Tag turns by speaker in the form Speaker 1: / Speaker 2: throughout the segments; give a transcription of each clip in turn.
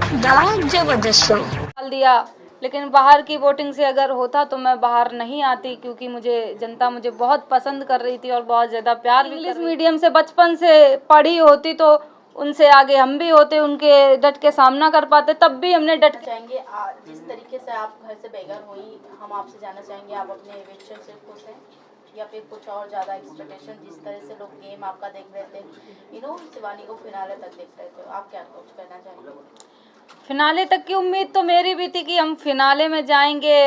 Speaker 1: The जबरदस्त show
Speaker 2: डाल दिया, लेकिन बाहर की वोटिंग से अगर होता तो मैं बाहर नहीं आती, क्योंकि जनता मुझे बहुत पसंद कर रही थी और बहुत ज़्यादा प्यार भी। इंग्लिश मीडियम से बचपन से पढ़ी होती तो उनसे आगे हम भी होते, उनके डट के सामना कर पाते, तब भी हमने डट
Speaker 3: चाहेंगे। जिस तरीके से आप घर से बेघर हुई, हम आपसे जानना चाहेंगे आप अपने एविक्शन से खुश हैं या फिर कुछ और ज़्यादा एक्सपेक्टेशन? जिस तरह से लोग गेम आपका देख रहे थे, शिवानी को फिनाले तक देख रहे थे, आप क्या कुछ कहना चाहेंगे?
Speaker 2: फिनाले तक की उम्मीद तो मेरी भी थी कि हम फिनाले में जाएंगे,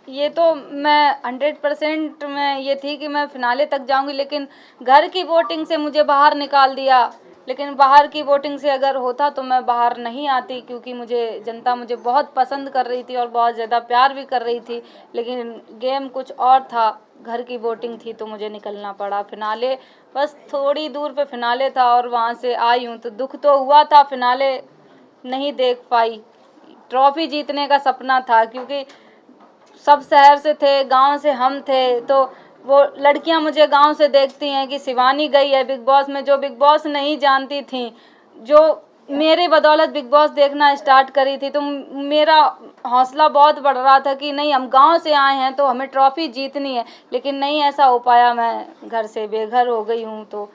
Speaker 2: ये तो मैं 100% में ये थी कि मैं फिनाले तक जाऊंगी, लेकिन घर की वोटिंग से मुझे बाहर निकाल दिया। लेकिन बाहर की वोटिंग से अगर होता तो मैं बाहर नहीं आती, क्योंकि जनता मुझे बहुत पसंद कर रही थी और बहुत ज़्यादा प्यार भी कर रही थी, लेकिन गेम कुछ और था, घर की वोटिंग थी तो मुझे निकलना पड़ा। फिनाले बस थोड़ी दूर पे फिनाले था और वहाँ से आई हूँ, तो दुख तो हुआ था, फिनाले नहीं देख पाई। ट्रॉफी जीतने का सपना था, क्योंकि सब शहर से थे, गांव से हम थे, तो वो लड़कियां मुझे गांव से देखती हैं कि शिवानी गई है बिग बॉस में, जो बिग बॉस नहीं जानती थी, जो मेरे बदौलत बिग बॉस देखना स्टार्ट करी थी, तो मेरा हौसला बहुत बढ़ रहा था कि नहीं, हम गांव से आए हैं तो हमें ट्रॉफी जीतनी है। लेकिन नहीं ऐसा हो पाया, मैं घर से बेघर हो गई हूँ, तो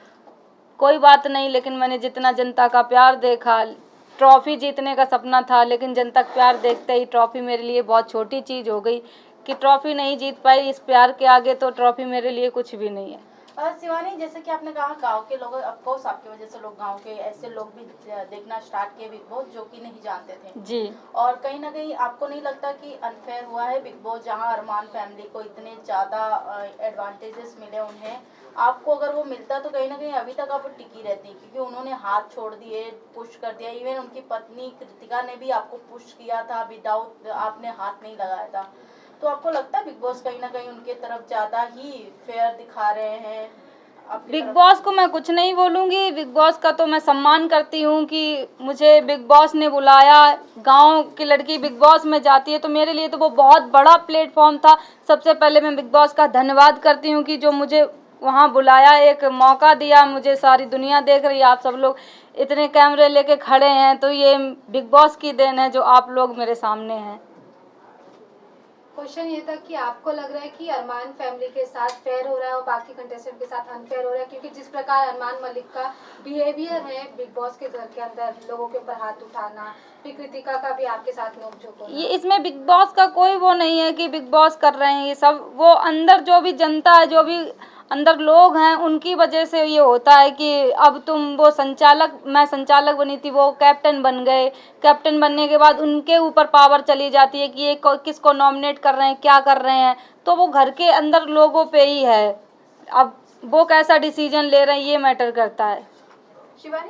Speaker 2: कोई बात नहीं। लेकिन मैंने जितना जनता का प्यार देखा, ट्रॉफी जीतने का सपना था, लेकिन जनता का प्यार देखते ही ट्रॉफी मेरे लिए बहुत छोटी चीज़ हो गई कि ट्रॉफी नहीं जीत पाई। इस प्यार के आगे तो ट्रॉफी मेरे लिए कुछ भी नहीं है।
Speaker 3: शिवानी, जैसे कि आपने कहा गांव के लोग, ऑफकोर्स आपकी वजह से लोग, गांव के ऐसे लोग भी देखना स्टार्ट किए बिग बॉस जो कि नहीं जानते थे
Speaker 2: जी।
Speaker 3: और कहीं ना कहीं आपको नहीं लगता कि अनफेयर हुआ है बिग बॉस, जहां अरमान फैमिली को इतने ज़्यादा एडवांटेजेस मिले उन्हें, आपको अगर वो मिलता तो कहीं ना कहीं अभी तक आप टिकी रहती, क्योंकि उन्होंने हाथ छोड़ दिए, पुश कर दिया। इवन उनकी पत्नी कृतिका ने भी आपको पुश किया था, विदाउट आपने हाथ नहीं लगाया था। तो आपको लगता है बिग बॉस कहीं ना कहीं उनके तरफ ज़्यादा ही फेयर दिखा रहे हैं?
Speaker 2: बिग बॉस को मैं कुछ नहीं बोलूँगी, बिग बॉस का तो मैं सम्मान करती हूँ कि मुझे बिग बॉस ने बुलाया। गांव की लड़की बिग बॉस में जाती है तो मेरे लिए तो वो बहुत बड़ा प्लेटफॉर्म था। सबसे पहले मैं बिग बॉस का धन्यवाद करती हूँ कि जो मुझे वहाँ बुलाया, एक मौका दिया, मुझे सारी दुनिया देख रही है, आप सब लोग इतने कैमरे लेके खड़े हैं, तो ये बिग बॉस की देन है जो आप लोग मेरे सामने हैं।
Speaker 4: क्वेश्चन ये था कि आपको लग रहा है कि अरमान फैमिली के साथ फेयर हो रहा है और बाकी कंटेस्टेंट के साथ अनफेयर हो रहा है, क्योंकि जिस प्रकार अरमान मलिक का बिहेवियर है बिग बॉस के घर के अंदर, लोगों के ऊपर हाथ उठाना, फिर कृतिका का भी आपके साथ नोकझोंक होना,
Speaker 2: ये इसमें बिग बॉस का कोई वो नहीं है कि बिग बॉस कर रहे हैं ये सब, वो अंदर जो भी जनता है, जो भी अंदर लोग हैं, उनकी वजह से ये होता है कि अब वो संचालक, मैं संचालक बनी थी, वो कैप्टन बन गए। कैप्टन बनने के बाद उनके ऊपर पावर चली जाती है कि ये किसको नॉमिनेट कर रहे हैं, क्या कर रहे हैं, तो वो घर के अंदर लोगों पे ही है। अब वो कैसा डिसीजन ले रहे हैं ये मैटर करता है।
Speaker 5: शिवानी,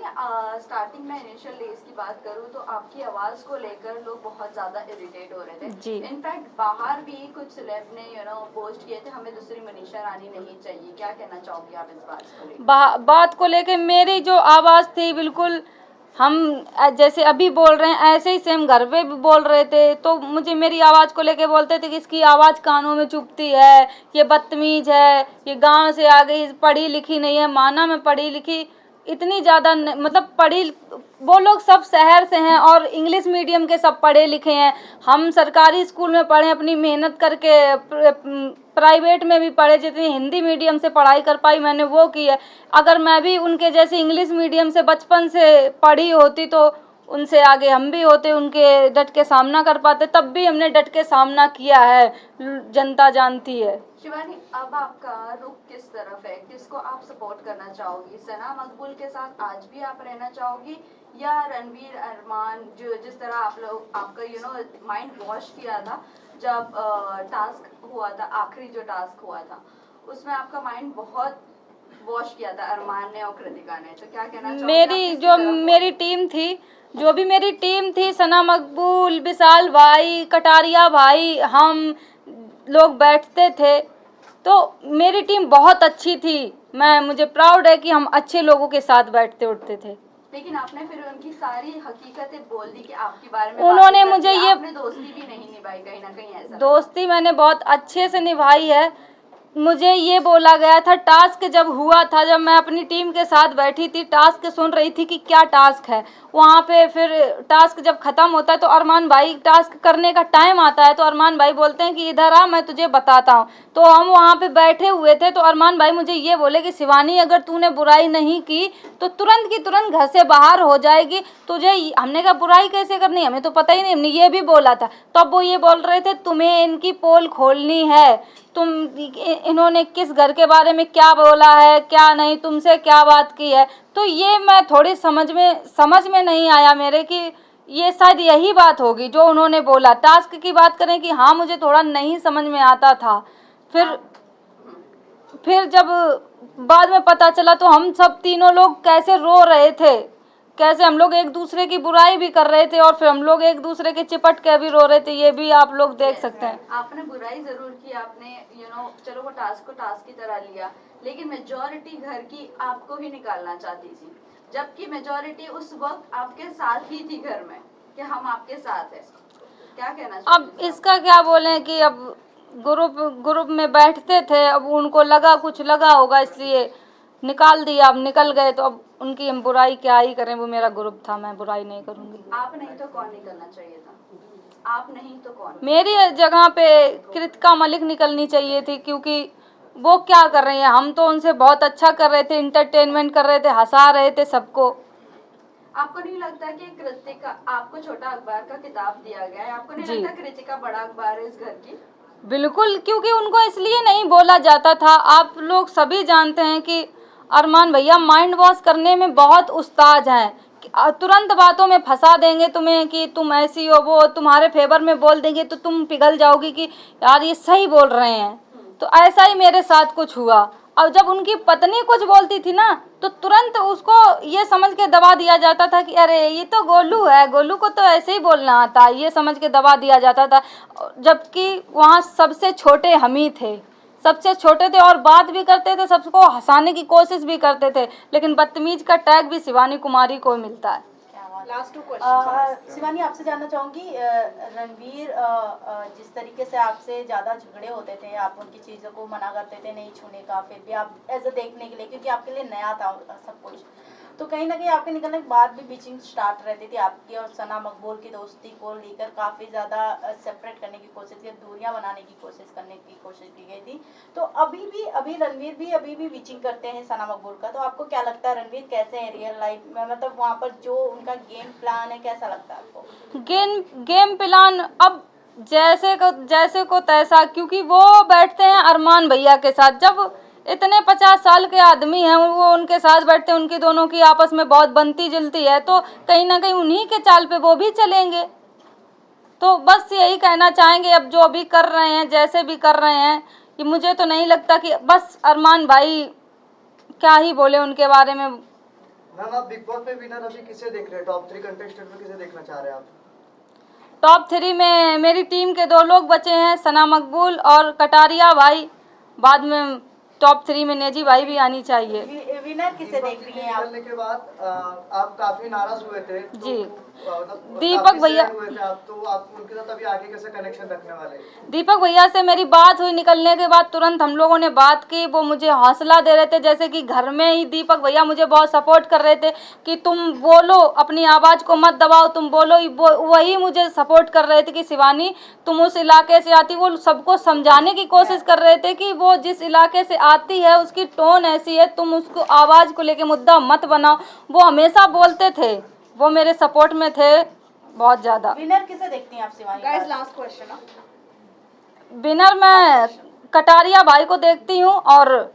Speaker 5: स्टार्टिंग में इनिशियल डेज की बात करूँ तो आपकी आवाज़ को लेकर लोग बहुत ज़्यादा इरिटेट हो रहे थे
Speaker 2: जी।
Speaker 5: इनफैक्ट बाहर भी कुछ सेलेब ने पोस्ट किए थे, हमें दूसरी मनीषा रानी नहीं चाहिए। क्या कहना चाहोगे आप इस बात को लेकर?
Speaker 2: बात को लेकर मेरी जो आवाज़ थी, बिल्कुल हम जैसे अभी बोल रहे हैं ऐसे ही सेम घर पे भी बोल रहे थे, तो मुझे मेरी आवाज़ को लेके बोलते थे कि इसकी आवाज़ कानों में चुभती है, ये बदतमीज है, ये गांव से आ गई, पढ़ी लिखी नहीं है। माना मैं पढ़ी लिखी इतनी ज़्यादा मतलब पढ़ी, वो लोग सब शहर से हैं और इंग्लिश मीडियम के सब पढ़े लिखे हैं। हम सरकारी स्कूल में पढ़े, अपनी मेहनत करके, प्राइवेट में भी पढ़े, जितनी हिंदी मीडियम से पढ़ाई कर पाई मैंने वो की है। अगर मैं भी उनके जैसे इंग्लिश मीडियम से बचपन से पढ़ी होती तो उनसे आगे हम भी होते, उनके डट के सामना कर पाते, तब भी हमने डट के सामना किया है, जनता जानती है।
Speaker 5: शिवानी, अब आपका रुख किस तरफ है? किसको आप सपोर्ट करना चाहोगी? सना मकबूल के साथ आज भी आप रहना चाहोगी या रणवीर, अरमान, जो जिस तरह आप लोग आपका माइंड वॉश किया था जब टास्क हुआ था, आखिरी जो टास्क हुआ था उसमें आपका माइंड बहुत वॉश किया था अरमान ने और कृतिका ने, तो क्या कहना चाहोगे?
Speaker 2: मेरी टीम थी, जो भी मेरी टीम थी, सना मकबूल, विशाल भाई, कटारिया भाई, हम लोग बैठते थे, तो मेरी टीम बहुत अच्छी थी। मुझे प्राउड है कि हम अच्छे लोगों के साथ बैठते उठते थे।
Speaker 5: लेकिन आपने फिर उनकी सारी हकीकतें बोल दी कि आपके बारे में
Speaker 2: उन्होंने मुझे ये
Speaker 5: दोस्ती भी नहीं निभाई, कहीं ना कहीं ऐसा?
Speaker 2: दोस्ती मैंने बहुत अच्छे से निभाई है, मुझे ये बोला गया था, टास्क जब हुआ था, जब मैं अपनी टीम के साथ बैठी थी, टास्क सुन रही थी कि क्या टास्क है, वहाँ पे फिर टास्क जब ख़त्म होता है तो अरमान भाई, टास्क करने का टाइम आता है तो अरमान भाई बोलते हैं कि इधर आ, मैं तुझे बताता हूँ। तो हम वहाँ पे बैठे हुए थे तो अरमान भाई मुझे ये बोले कि शिवानी, अगर तूने बुराई नहीं की तो तुरंत की तुरंत घर से बाहर हो जाएगी, तुझे। हमने कहा बुराई कैसे करनी, हमें तो पता ही नहीं, हमने ये भी बोला था। तो अब वो ये बोल रहे थे समझे इनकी पोल खोलनी है, तुम इन्होंने किस घर के बारे में क्या बोला है, क्या नहीं, तुमसे क्या बात की है। तो ये मैं थोड़ी समझ में नहीं आया मेरे कि ये शायद यही बात होगी जो उन्होंने बोला। टास्क की बात करें कि हाँ, मुझे थोड़ा नहीं समझ में आता था। फिर जब बाद में पता चला तो हम सब तीनों लोग कैसे रो रहे थे, कैसे हम लोग एक दूसरे की बुराई भी कर रहे थे और फिर हम लोग एक दूसरे के चिपट के भी रो रहे थे, ये भी आप लोग देख सकते हैं।
Speaker 5: आपने बुराई जरूर की, आपने चलो वो टास्क को टास्क की तरह लिया, लेकिन मेजॉरिटी घर की आपको ही निकालना चाहती थी, जबकि मेजॉरिटी उस वक्त आपके साथ ही थी घर में कि हम आपके साथ हैं। क्या कहना चाहिए?
Speaker 2: अब इसका क्या बोलें कि अब ग्रुप में बैठते थे, अब उनको लगा, कुछ लगा होगा इसलिए निकाल दिया। अब निकल गए तो अब उनकी हम बुराई क्या ही करें, वो मेरा ग्रुप था, मैं बुराई नहीं करूँगी।
Speaker 5: आप नहीं तो कौन निकलना चाहिए था? आप नहीं तो कौन?
Speaker 2: मेरी जगह पे कृतिका मलिक निकलनी चाहिए थी, क्योंकि वो क्या कर रही हैं, हम तो उनसे बहुत अच्छा कर रहे थे, इंटरटेनमेंट कर रहे थे, हंसा रहे थे सबको।
Speaker 5: आपको नहीं लगता कि कृतिका, आपको छोटा अखबार का किताब दिया गया है, आपको नहीं लगता कृतिका बड़ा अखबार है इस घर की?
Speaker 2: बिल्कुल, क्योंकि उनको इसलिए नहीं बोला जाता था। आप लोग सभी जानते हैं कि अरमान भैया माइंड वॉश करने में बहुत उस्ताद हैं। तुरंत बातों में फंसा देंगे तुम्हें कि तुम ऐसी हो, वो तुम्हारे फेवर में बोल देंगे तो तुम पिघल जाओगी कि यार ये सही बोल रहे हैं। तो ऐसा ही मेरे साथ कुछ हुआ। और जब उनकी पत्नी कुछ बोलती थी ना, तो तुरंत उसको ये समझ के दबा दिया जाता था कि अरे ये तो गोलू है, गोलू को तो ऐसे ही बोलना आता है, ये समझ के दबा दिया जाता था। जबकि वहाँ सबसे छोटे हम ही थे, सबसे छोटे थे और बात भी करते थे, सबको हंसाने की कोशिश भी करते थे, लेकिन बदतमीज का टैग भी शिवानी कुमारी को मिलता है।
Speaker 3: लास्ट 2 क्वेश्चन शिवानी, आपसे जानना चाहूँगी, रणवीर जिस तरीके से आपसे ज़्यादा झगड़े होते थे, आप उनकी चीज़ों को मना करते थे नहीं छूने का, फिर भी आप ऐसे देखने के लिए, क्योंकि आपके लिए नया था सब कुछ, तो कहीं ना कहीं आपके निकलने के बाद भी बीचिंग स्टार्ट रहती थी आपकी और सना मकबूल की दोस्ती को लेकर काफ़ी ज़्यादा सेपरेट करने की कोशिश की, दूरियां बनाने की कोशिश की गई थी। तो अभी रणवीर भी अभी भी बीचिंग करते हैं सना मकबूल का, तो आपको क्या लगता है रणवीर कैसे है रियल लाइफ में, मतलब वहाँ पर जो उनका गेम प्लान है, कैसा लगता है आपको?
Speaker 2: गेम प्लान अब जैसे को तैसा, क्योंकि वो बैठते हैं अरमान भैया के साथ। जब इतने 50 साल के आदमी हैं, वो उनके साथ बैठते हैं, उनकी दोनों की आपस में बहुत बनती जुलती है, तो कहीं ना कहीं उन्हीं के चाल पे वो भी चलेंगे। तो बस यही कहना चाहेंगे, अब जो अभी कर रहे हैं, जैसे भी कर रहे हैं, कि मुझे तो नहीं लगता कि बस अरमान भाई क्या ही बोले उनके बारे में।
Speaker 1: मैम, आप बिग बॉस में विनर अभी किसे देख रहे हैं? टॉप 3 कंटेस्टेंट में किसे देखना चाह रहे हैं आप?
Speaker 2: टॉप 3 में मेरी टीम के 2 लोग बचे हैं, सना मकबूल और कटारिया भाई। बाद में टॉप 3 में नेजी भाई भी आनी चाहिए।
Speaker 3: विनर किसे देख रही हैं आप?
Speaker 1: निकलने के बाद आप काफी नाराज हुए थे, तो
Speaker 2: जी।
Speaker 1: मतलब
Speaker 2: दीपक भैया
Speaker 1: हुए थे आप, तो आप उनके साथ अभी आगे कैसे कनेक्शन रखने वाले?
Speaker 2: दीपक भैया से मेरी बात हुई, निकलने के बाद तुरंत हम लोगों ने बात की। वो मुझे हौसला दे रहे थे, जैसे कि घर में ही दीपक भैया मुझे बहुत सपोर्ट कर रहे थे कि तुम बोलो, अपनी आवाज़ को मत दबाओ, तुम बोलो। वही मुझे सपोर्ट कर रहे थे कि शिवानी तुम उस इलाके से आती, वो सबको समझाने की कोशिश कर रहे थे कि वो जिस इलाके से आती है उसकी टोन ऐसी है, तुम उसको आवाज़ को लेके मुद्दा मत बनाओ। वो हमेशा बोलते थे, वो मेरे सपोर्ट में थे बहुत ज़्यादा।
Speaker 3: विनर किसे देखती हैं आप Shivani?
Speaker 4: Guys last question.
Speaker 2: Winner मैं कटारिया भाई को देखती हूँ, और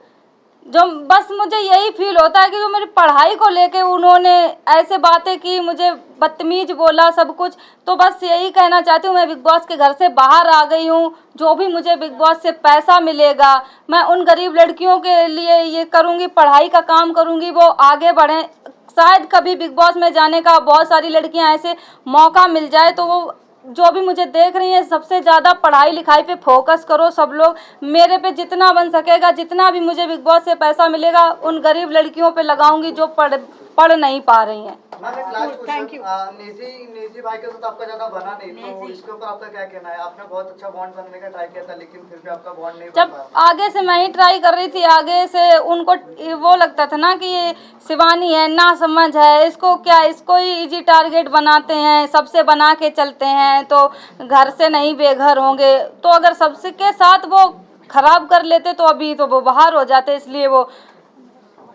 Speaker 2: जो बस मुझे यही फील होता है कि जो मेरी पढ़ाई को लेके उन्होंने ऐसे बातें की, मुझे बदतमीज बोला, सब कुछ। तो बस यही कहना चाहती हूँ, मैं बिग बॉस के घर से बाहर आ गई हूँ। जो भी मुझे बिग बॉस से पैसा मिलेगा, मैं उन गरीब लड़कियों के लिए ये करूँगी, पढ़ाई का काम करूँगी, वो आगे बढ़ें। शायद कभी बिग बॉस में जाने का बहुत सारी लड़कियां ऐसे मौका मिल जाए, तो वो जो भी मुझे देख रही हैं, सबसे ज़्यादा पढ़ाई लिखाई पे फोकस करो सब लोग। मेरे पे जितना बन सकेगा, जितना भी मुझे बिग बॉस से पैसा मिलेगा, उन गरीब लड़कियों पे लगाऊंगी जो पढ़ नहीं पा रही हैं।
Speaker 1: मैम एक लास्ट क्वेश्चन, निजी भाई के साथ आपका ज्यादा बना नहीं, तो इसके ऊपर आपका क्या कहना है? आपने बहुत अच्छा बॉन्ड बनने का ट्राई किया था, लेकिन फिर भी आपका बॉन्ड नहीं बन
Speaker 2: जब
Speaker 1: पाया।
Speaker 2: आगे से मैं ही ट्राई कर रही थी, आगे से उनको वो लगता था ना कि ये शिवानी है, ना समझ है, इसको क्या, इसको ही इजी टारगेट बनाते हैं, सबसे बना के चलते हैं तो घर से नहीं बेघर होंगे। तो अगर सबके साथ वो खराब कर लेते तो अभी तो वो बाहर हो जाते, इसलिए वो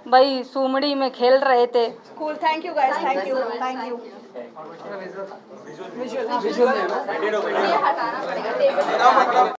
Speaker 2: भाई सुमड़ी में खेल रहे थे।
Speaker 6: Cool. Thank you guys. Thank you. Thank you.
Speaker 5: ये हटाना पड़ेगा टेबल